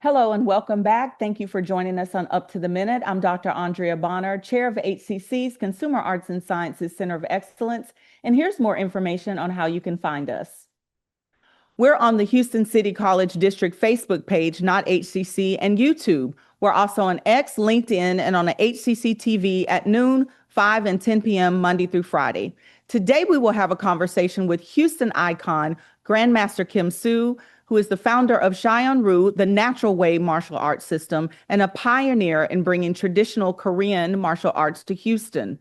Hello and welcome back. Thank you for joining us on Up to the Minute. I'm Dr. Andrea Bonner, Chair of HCC's Consumer Arts and Sciences Center of Excellence, and here's more information on how you can find us. We're on the Houston City College District Facebook page, not HCC, and YouTube. We're also on X, LinkedIn, and on the HCC TV at noon, 5 and 10 p.m. Monday through Friday. Today, we will have a conversation with Houston icon, Grandmaster Soo, who is the founder of Seo-Ryu, the natural way martial arts system, and a pioneer in bringing traditional Korean martial arts to Houston.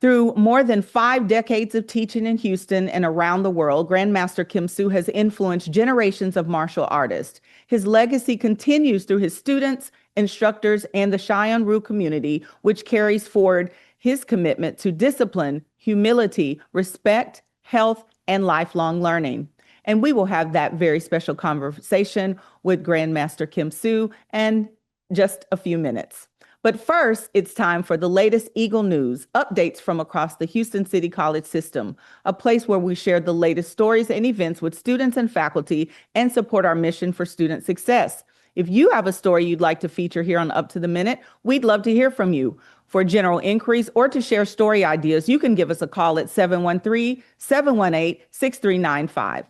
Through more than 5 decades of teaching in Houston and around the world, Grandmaster Soo has influenced generations of martial artists. His legacy continues through his students, instructors, and the Seo-Ryu community, which carries forward his commitment to discipline, humility, respect, health, and lifelong learning. And we will have that very special conversation with Grandmaster Soo in just a few minutes. But first, it's time for the latest Eagle news, updates from across the Houston City College system, a place where we share the latest stories and events with students and faculty and support our mission for student success. If you have a story you'd like to feature here on Up to the Minute, we'd love to hear from you. For general inquiries or to share story ideas, you can give us a call at 713-718-6395.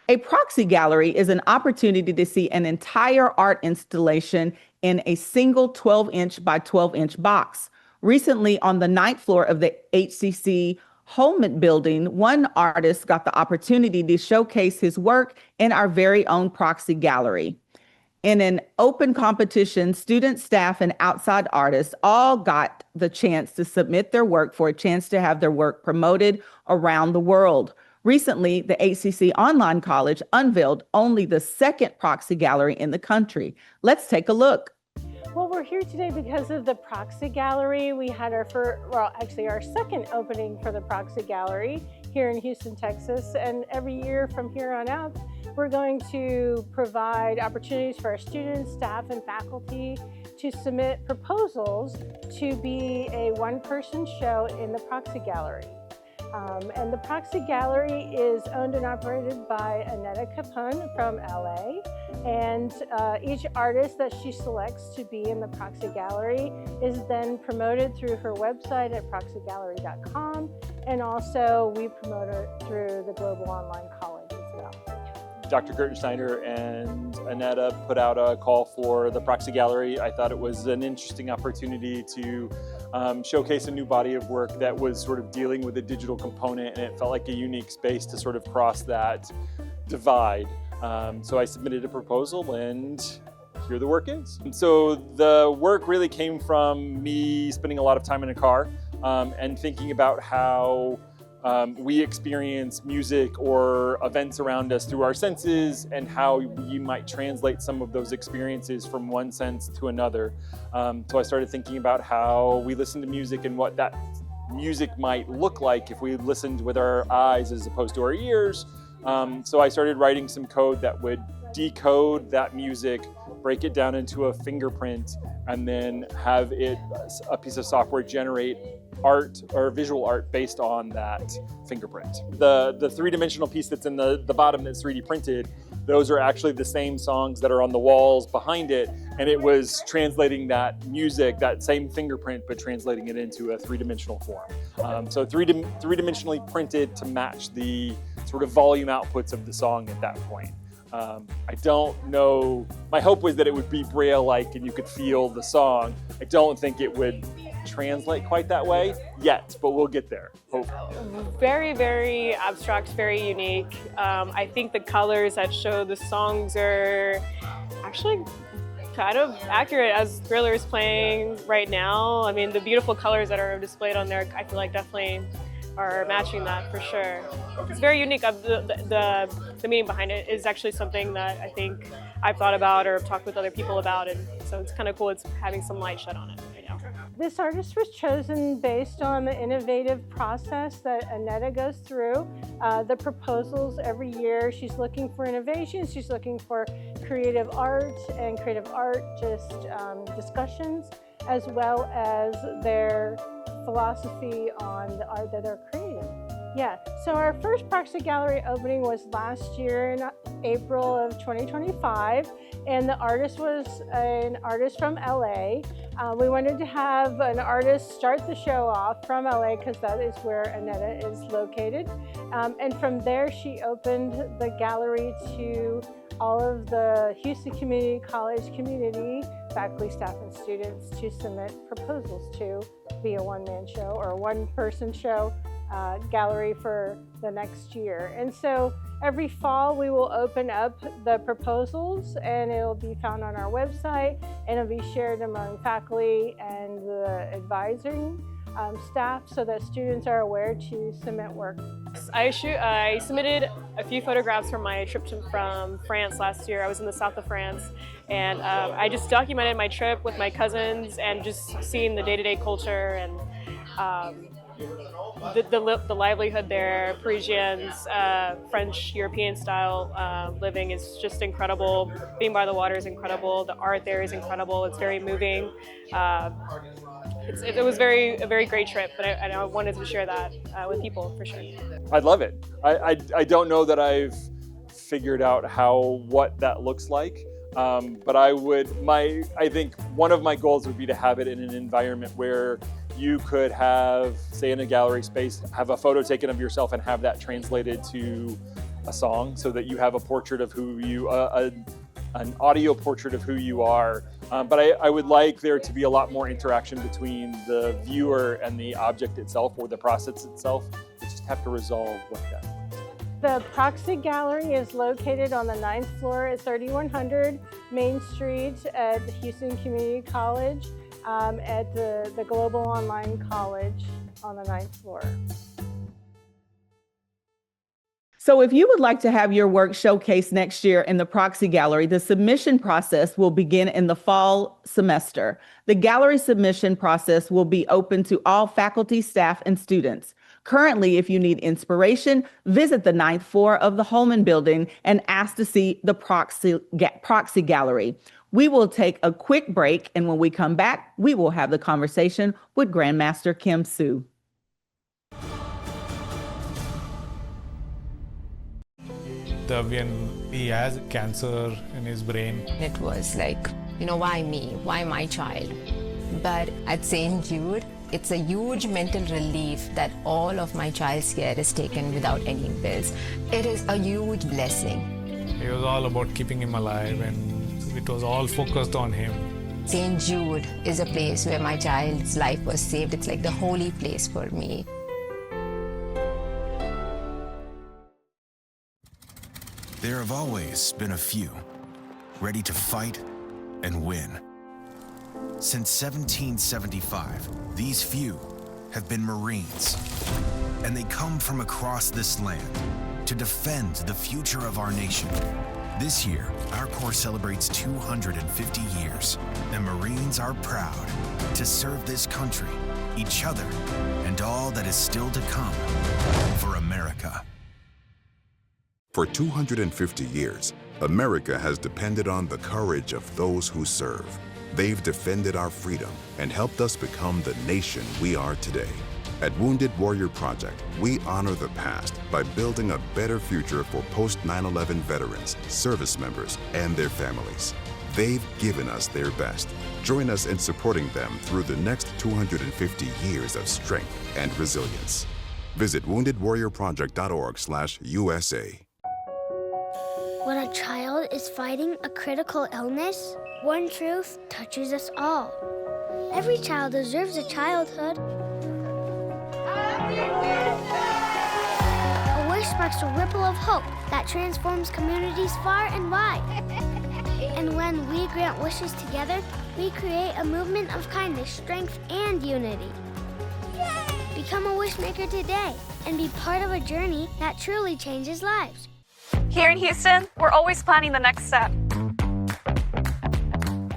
A proxy gallery is an opportunity to see an entire art installation in a single 12-inch by 12-inch box. Recently, on the 9th floor of the HCC Holman building, one artist got the opportunity to showcase his work in our very own proxy gallery. In an open competition, students, staff, and outside artists all got the chance to submit their work for a chance to have their work promoted around the world. Recently, the HCC Online College unveiled only the second proxy gallery in the country. Let's take a look. Well, we're here today because of the Proxy Gallery. We had our second opening for the Proxy Gallery here in Houston, Texas. And every year from here on out, we're going to provide opportunities for our students, staff, and faculty to submit proposals to be a one-person show in the Proxy Gallery. And the Proxy Gallery is owned and operated by Annetta Capone from LA. And each artist that she selects to be in the Proxy Gallery is then promoted through her website at proxygallery.com. And also we promote her through the Global Online College as well. Dr. Gertensteiner and Annetta put out a call for the Proxy Gallery. I thought it was an interesting opportunity to showcase a new body of work that was sort of dealing with a digital component, and it felt like a unique space to sort of cross that divide. So I submitted a proposal, and here the work is. And so the work really came from me spending a lot of time in a car and thinking about how we experience music or events around us through our senses, and how you might translate some of those experiences from one sense to another. So I started thinking about how we listen to music and what that music might look like if we listened with our eyes as opposed to our ears. So I started writing some code that would decode that music, break it down into a fingerprint, and then have a piece of software generate art or visual art based on that fingerprint. The three-dimensional piece that's in the bottom that's 3D printed, those are actually the same songs that are on the walls behind it, and it was translating that music, that same fingerprint, but translating it into a three-dimensional form. So three-dimensionally printed to match the sort of volume outputs of the song at that point. I don't know, my hope was that it would be Braille-like and you could feel the song. I don't think it would translate quite that way yet, but we'll get there, hopefully. Very, very abstract, very unique. I think the colors that show the songs are actually kind of accurate as Thriller's playing right now. I mean, the beautiful colors that are displayed on there, I feel like definitely are matching that for sure. It's very unique. The meaning behind it is actually something that I think I've thought about or have talked with other people about, and so it's kind of cool. It's having some light shed on it right now. This artist was chosen based on the innovative process that Annetta goes through. The proposals every year, she's looking for innovations, she's looking for creative art and creative art discussions, as well as their philosophy on the art that they're creating. Yeah, so our first Proxy Gallery opening was last year in April of 2025, and the artist was an artist from LA. We wanted to have an artist start the show off from LA because that is where Annetta is located. And from there, she opened the gallery to all of the Houston Community College community, faculty, staff, and students to submit proposals to be a one-man show or a one-person show gallery for the next year. And so every fall we will open up the proposals, and it'll be found on our website, and it'll be shared among faculty and the advising staff so that students are aware to submit work. I submitted a few photographs from my trip from France last year. I was in the south of France, and I just documented my trip with my cousins and just seeing the day-to-day culture and the livelihood there. Parisians, French, European style living is just incredible. Being by the water is incredible. The art there is incredible. It's very moving. It was a very great trip, but I wanted to share that with people for sure. I love it. I don't know that I've figured out what that looks like, but I think one of my goals would be to have it in an environment where you could have, say in a gallery space, have a photo taken of yourself and have that translated to a song so that you have a portrait of who you, an audio portrait of who you are. But I would like there to be a lot more interaction between the viewer and the object itself or the process itself. We just have to resolve what that is. The Proxy Gallery is located on the 9th floor at 3100 Main Street at Houston Community College at the Global Online College on the 9th floor. So if you would like to have your work showcased next year in the Proxy Gallery, the submission process will begin in the fall semester. The gallery submission process will be open to all faculty, staff, and students. Currently, if you need inspiration, visit the 9th floor of the Holman Building and ask to see the Proxy Gallery. We will take a quick break, and when we come back, we will have the conversation with Grandmaster Soo. When he has cancer in his brain. It was like, why me? Why my child? But at St. Jude, it's a huge mental relief that all of my child's care is taken without any bills. It is a huge blessing. It was all about keeping him alive, and it was all focused on him. St. Jude is a place where my child's life was saved. It's like the holy place for me. There have always been a few, ready to fight and win. Since 1775, these few have been Marines, and they come from across this land to defend the future of our nation. This year, our Corps celebrates 250 years, and Marines are proud to serve this country, each other, and all that is still to come for America. For 250 years, America has depended on the courage of those who serve. They've defended our freedom and helped us become the nation we are today. At Wounded Warrior Project, we honor the past by building a better future for post-9/11 veterans, service members, and their families. They've given us their best. Join us in supporting them through the next 250 years of strength and resilience. Visit woundedwarriorproject.org/USA. When a child is fighting a critical illness, one truth touches us all. Every child deserves a childhood. A wish sparks a ripple of hope that transforms communities far and wide. And when we grant wishes together, we create a movement of kindness, strength, and unity. Yay! Become a wish maker today and be part of a journey that truly changes lives. Here in Houston, we're always planning the next step.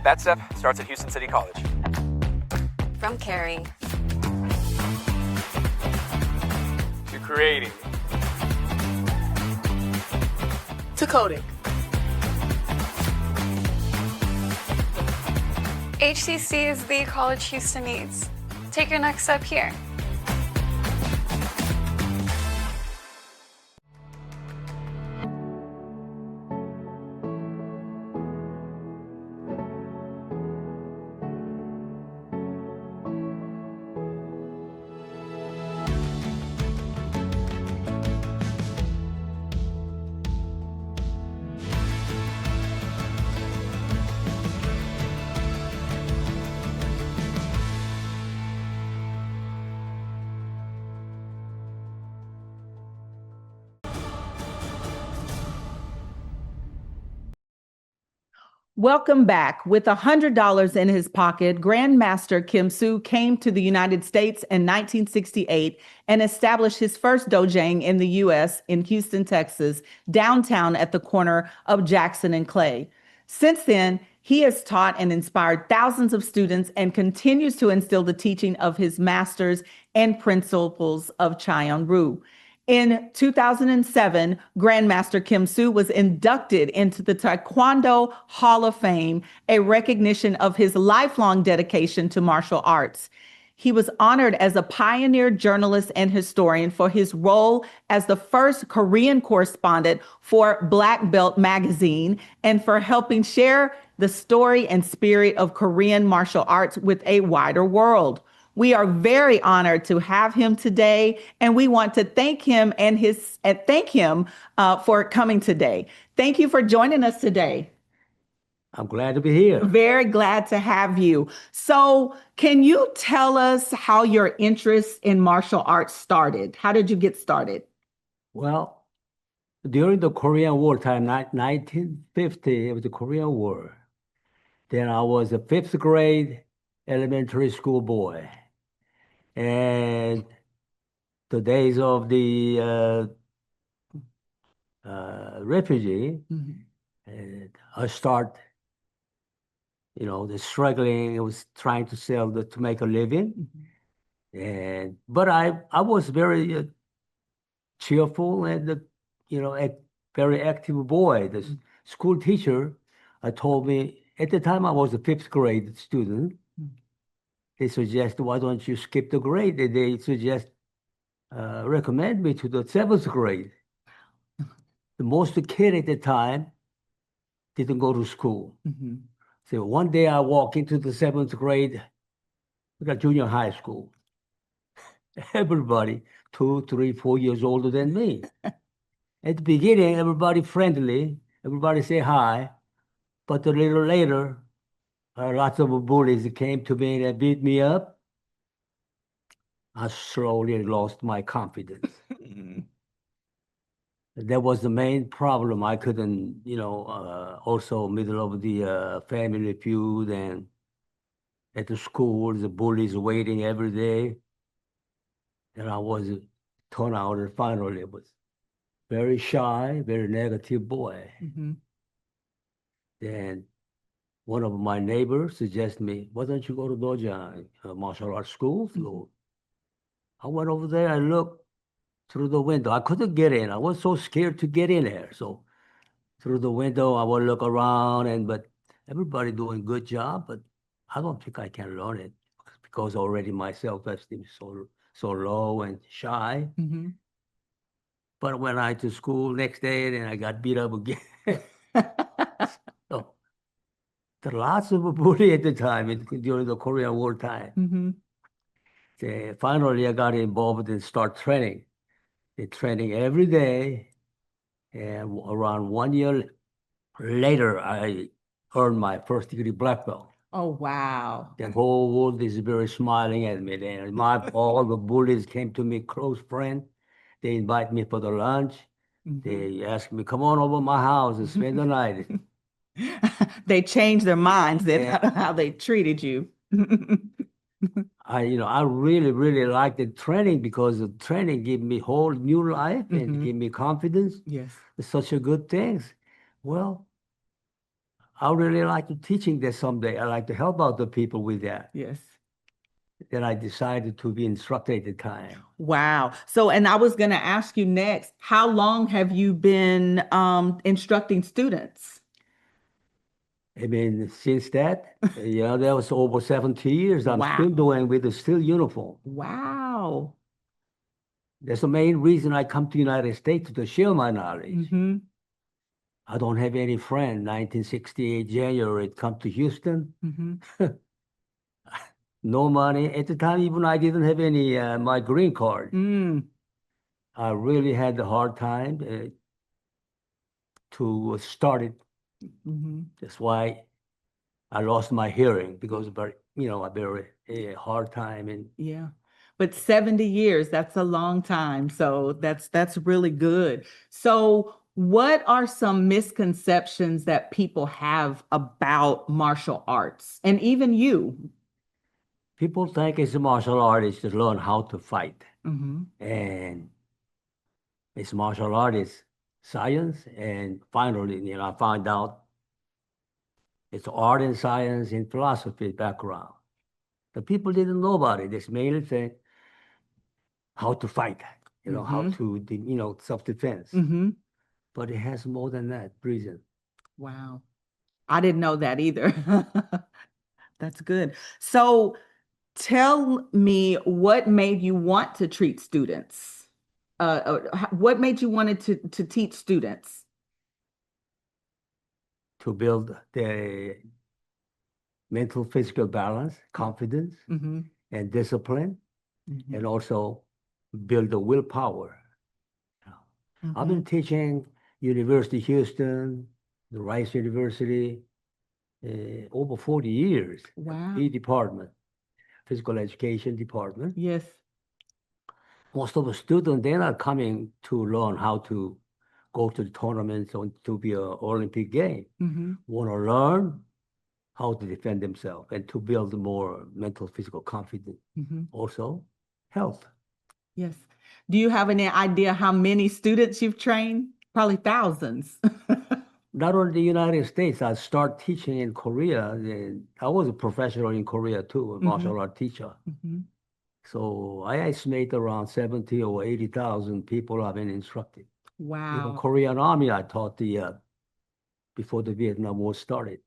That step starts at Houston City College. From caring To creating. To coding. HCC is the college Houston needs. Take your next step here. Welcome back. With $100 in his pocket, Grandmaster Soo came to the United States in 1968 and established his first dojang in the U.S. in Houston, Texas, downtown at the corner of Jackson and Clay. Since then, he has taught and inspired thousands of students and continues to instill the teaching of his masters and principles of Chaeyeon Ryu. In 2007, Grandmaster Soo was inducted into the Taekwondo Hall of Fame, a recognition of his lifelong dedication to martial arts. He was honored as a pioneer journalist and historian for his role as the first Korean correspondent for Black Belt magazine and for helping share the story and spirit of Korean martial arts with a wider world. We are very honored to have him today, and we want to thank him for coming today. Thank you for joining us today. I'm glad to be here. Very glad to have you. So, can you tell us how your interest in martial arts started? How did you get started? Well, during the Korean War time, 1950, it was the Korean War. Then I was a fifth grade elementary school boy. And the days of the refugee, and I start, the struggling. I was trying to to make a living, but I was very cheerful and a very active boy. The school teacher told me at the time I was a fifth grade student. They suggest, why don't you skip the grade? They suggest, recommend me to the seventh grade. The most kid at the time didn't go to school. So one day I walk into the seventh grade, we got junior high school. Everybody 2, 3, 4 years older than me. At the beginning, everybody friendly, everybody say hi, but a little later, lots of bullies came to me and beat me up. I slowly lost my confidence. That was the main problem. I couldn't, also middle of the family feud, and at the school, the bullies waiting every day. And I was turned out, and finally, was very shy, very negative boy. Then one of my neighbors suggested me, why don't you go to Dojang, martial arts school? So I went over there and looked through the window. I couldn't get in. I was so scared to get in there. So through the window, I would look around, but everybody doing a good job, but I don't think I can learn it because already my self-esteem is so low and shy. But when I went to school next day, then I got beat up again. So, there were lots of bully at the time during the Korean War time. Finally, I got involved and start training. Training every day, and around 1 year later, I earned my first degree black belt. Oh, wow. The whole world is very smiling at me. And all the bullies came to me, close friend. They invite me for the lunch. They ask me, come on over to my house and spend the night. They changed their minds how they treated you. I really, really liked the training because the training gave me whole new life and gave me confidence. Yes. It's such a good thing. Well, I really like to teaching that someday. I like to help out the people with that. Yes. Then I decided to be instructor at the time. Wow. So, and I was going to ask you next, how long have you been instructing students? I mean, since that, that was over 70 years. I'm still doing with the still uniform. Wow. That's the main reason I come to United States to share my knowledge. I don't have any friend. 1968 January, come to Houston. No money. At the time, even I didn't have any my green card. I really had a hard time to start it. That's why I lost my hearing, because of a very hard time. And but 70 years, that's a long time. So that's really good. So What are some misconceptions that people have about martial arts and even you? People think it's a martial art is to learn how to fight. Mm-hmm. And it's martial art is science. And finally, I found out it's art and science and philosophy background. The people didn't know about it. It's mainly saying how to fight, how to, self-defense. Mm-hmm. But it has more than that reason. Wow. I didn't know that either. That's good. So tell me what made you want to treat students? What made you wanted to teach students? To build the mental, physical balance, confidence, Mm-hmm. and discipline, Mm-hmm. and also build the willpower. I've been teaching University of Houston, the Rice University, over 40 years. Wow. PE department, physical education department. Yes. Most of the students, they're not coming to learn how to go to the tournaments or to be an Olympic game. Mm-hmm. Want to learn how to defend themselves and to build more mental, physical confidence. Mm-hmm. Also, health. Yes. Do you have any idea how many students you've trained? Probably thousands. Not only the United States, I started teaching in Korea. And I was a professional in Korea too, a martial art teacher. Mm-hmm. So I estimate around 70 or 80,000 people have been instructed. Wow. Even Korean Army, I taught before the Vietnam War started.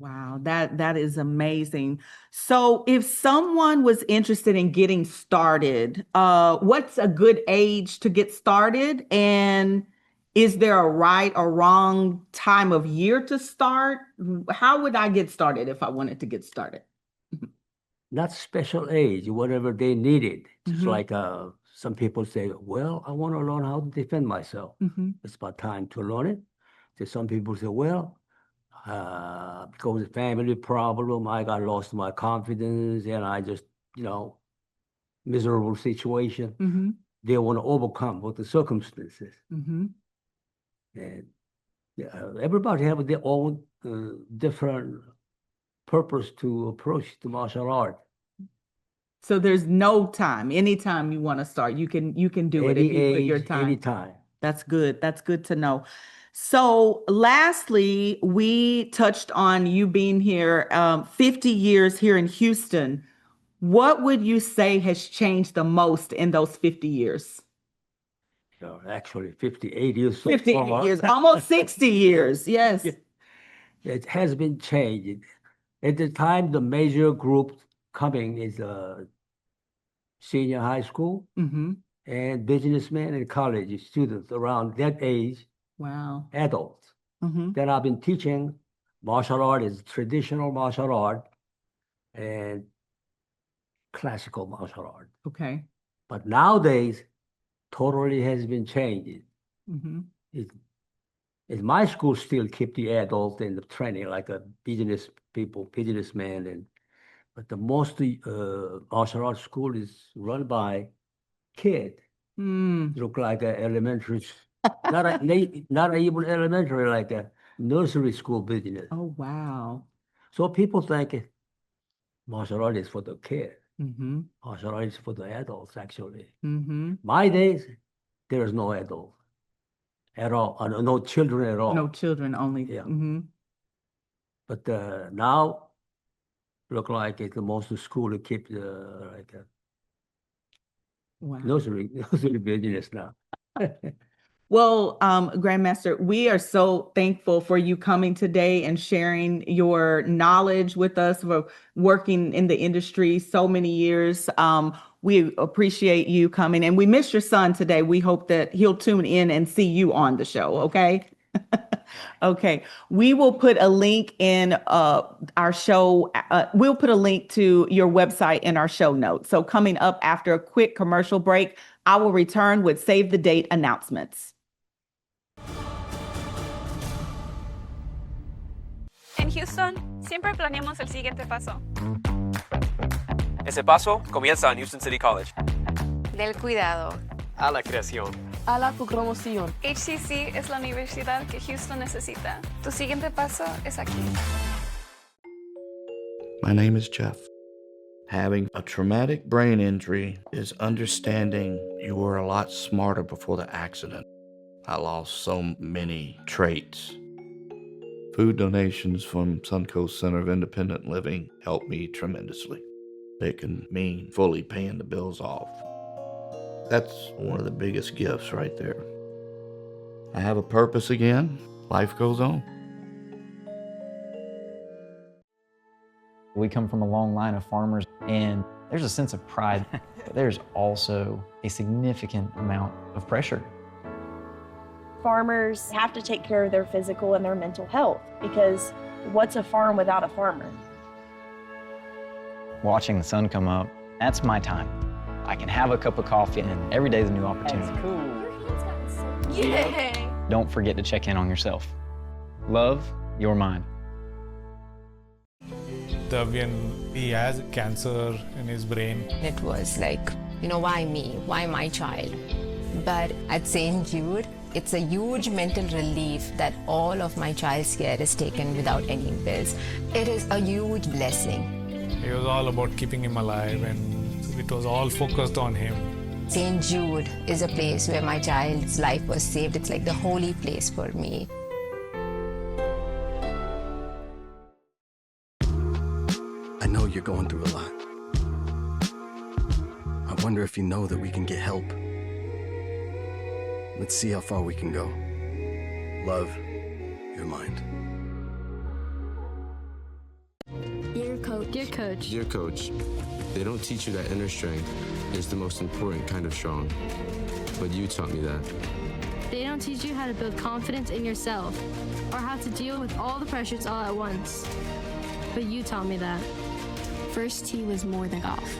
Wow, that is amazing. So if someone was interested in getting started, what's a good age to get started? And is there a right or wrong time of year to start? How would I get started if I wanted to get started? Not special age, whatever they needed. Just Mhm. like some people say, well, I want to learn how to defend myself. Mhm. It's about time to learn it. So some people say, well, because of family problem, I got lost my confidence and I just, miserable situation. Mhm. They want to overcome with the circumstances. Mhm. And everybody have their own different purpose to approach the martial art. So there's no time. Anytime you want to start, you can do it Any if you put your age, time. anytime. That's good. That's good to know. So lastly, we touched on you being here 50 years here in Houston. What would you say has changed the most in those 50 years? Actually, 58 years. 58 years, almost 60 years. Yes. It has been changed. At the time, the major group coming is senior high school Mm-hmm. and businessmen and college students around that age, Wow. adults. Mm-hmm. Then I've been teaching martial art is traditional martial art and classical martial art. Okay. But nowadays, totally has been changed. Mm-hmm. My school still keep the adult in the training, like a business people, businessmen, but the most martial arts school is run by kid. Look like a elementary, not even elementary, like a nursery school business. Oh, wow. So people think martial art is for the kid. Mm-hmm. Martial art is for the adults, actually. Mm-hmm. My days, there is no adult at all, no children at all. No children only. Yeah. Mm-hmm. But now, look like it's the most school to keep the Wow. nursery business now. Well, Grandmaster, we are so thankful for you coming today and sharing your knowledge with us for working in the industry so many years. We appreciate you coming, and we miss your son today. We hope that he'll tune in and see you on the show, okay? Okay, we will put a link in our show. We'll put a link to your website in our show notes. So coming up after a quick commercial break, I will return with Save the Date announcements. En Houston, siempre planeamos el siguiente paso. Ese paso comienza en Houston City College. Del cuidado. A la creación. a la promoción. HCC es la universidad que Houston necesita. Tu siguiente paso es aquí. My name is Jeff. Having a traumatic brain injury is understanding you were a lot smarter before the accident. I lost so many traits. Food donations from Suncoast Center of Independent Living helped me tremendously. It can mean fully paying the bills off. That's one of the biggest gifts right there. I have a purpose again. Life goes on. We come from a long line of farmers, and there's a sense of pride, but there's also a significant amount of pressure. Farmers have to take care of their physical and their mental health, because what's a farm without a farmer? Watching the sun come up, that's my time. I can have a cup of coffee, and every day is a new opportunity. That's cool. Your hand's gotten so Yay! Don't forget to check in on yourself. Love your mind. When he has cancer in his brain. It was like, why me? Why my child? But at St. Jude, it's a huge mental relief that all of my child's care is taken without any bills. It is a huge blessing. It was all about keeping him alive, and it was all focused on him. St. Jude is a place where my child's life was saved. It's like the holy place for me. I know you're going through a lot. I wonder if you know that we can get help. Let's see how far we can go. Love your mind. Dear Coach. Dear Coach. Dear Coach, they don't teach you that inner strength is the most important kind of strong. But you taught me that. They don't teach you how to build confidence in yourself or how to deal with all the pressures all at once. But you taught me that. First tee was more than golf.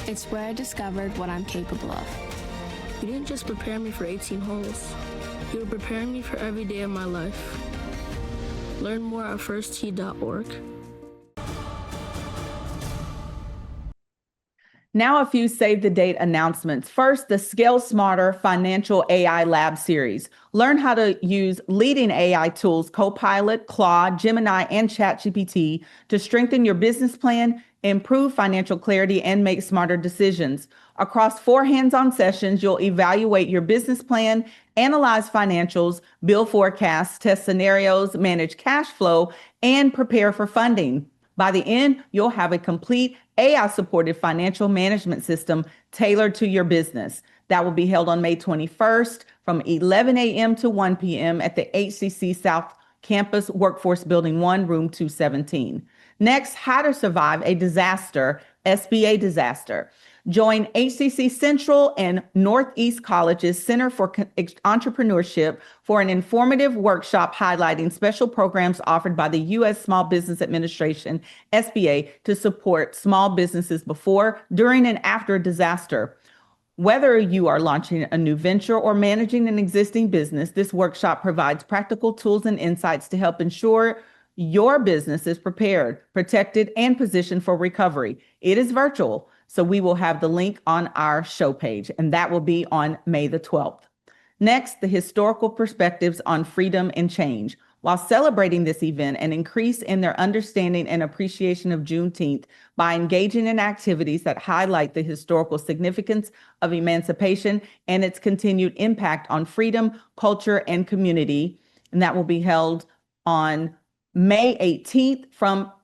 It's where I discovered what I'm capable of. You didn't just prepare me for 18 holes. You were preparing me for every day of my life. Learn more at firsttee.org. Now a few save the date announcements. First, the Scale Smarter Financial AI Lab series. Learn how to use leading AI tools, Copilot, Claude, Gemini, and ChatGPT to strengthen your business plan, improve financial clarity, and make smarter decisions. Across 4 hands-on sessions, you'll evaluate your business plan, analyze financials, build forecasts, test scenarios, manage cash flow, and prepare for funding. By the end, you'll have a complete AI-supported financial management system tailored to your business. That will be held on May 21st from 11 a.m. to 1 p.m. at the HCC South Campus Workforce Building 1, Room 217. Next, how to survive a disaster, SBA disaster. Join HCC Central and Northeast College's Center for Entrepreneurship for an informative workshop highlighting special programs offered by the U.S. Small Business Administration, SBA, to support small businesses before, during, and after a disaster. Whether you are launching a new venture or managing an existing business, this workshop provides practical tools and insights to help ensure your business is prepared, protected, and positioned for recovery. It is virtual, so we will have the link on our show page, and that will be on May the 12th. Next, the historical perspectives on freedom and change. While celebrating this event, an increase in their understanding and appreciation of Juneteenth by engaging in activities that highlight the historical significance of emancipation and its continued impact on freedom, culture, and community. And that will be held on May 18th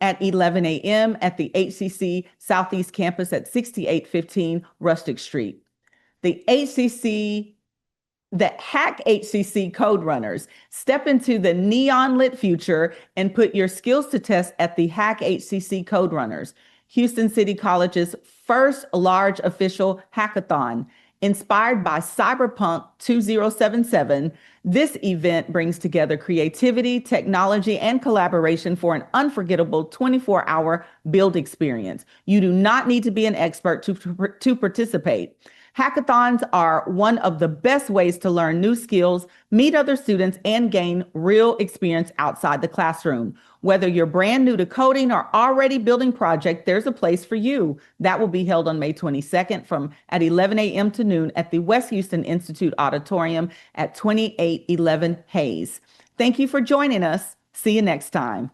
at 11 a.m. at the HCC Southeast Campus at 6815 Rustic Street. The Hack HCC Code Runners. Step into the neon lit future and put your skills to test at the Hack HCC Code Runners, Houston City College's first large official hackathon. Inspired by Cyberpunk 2077, this event brings together creativity, technology, and collaboration for an unforgettable 24-hour build experience. You do not need to be an expert to participate. Hackathons are one of the best ways to learn new skills, meet other students, and gain real experience outside the classroom. Whether you're brand new to coding or already building projects, there's a place for you. That will be held on May 22nd at 11 a.m. to noon at the West Houston Institute Auditorium at 2811 Hayes. Thank you for joining us. See you next time.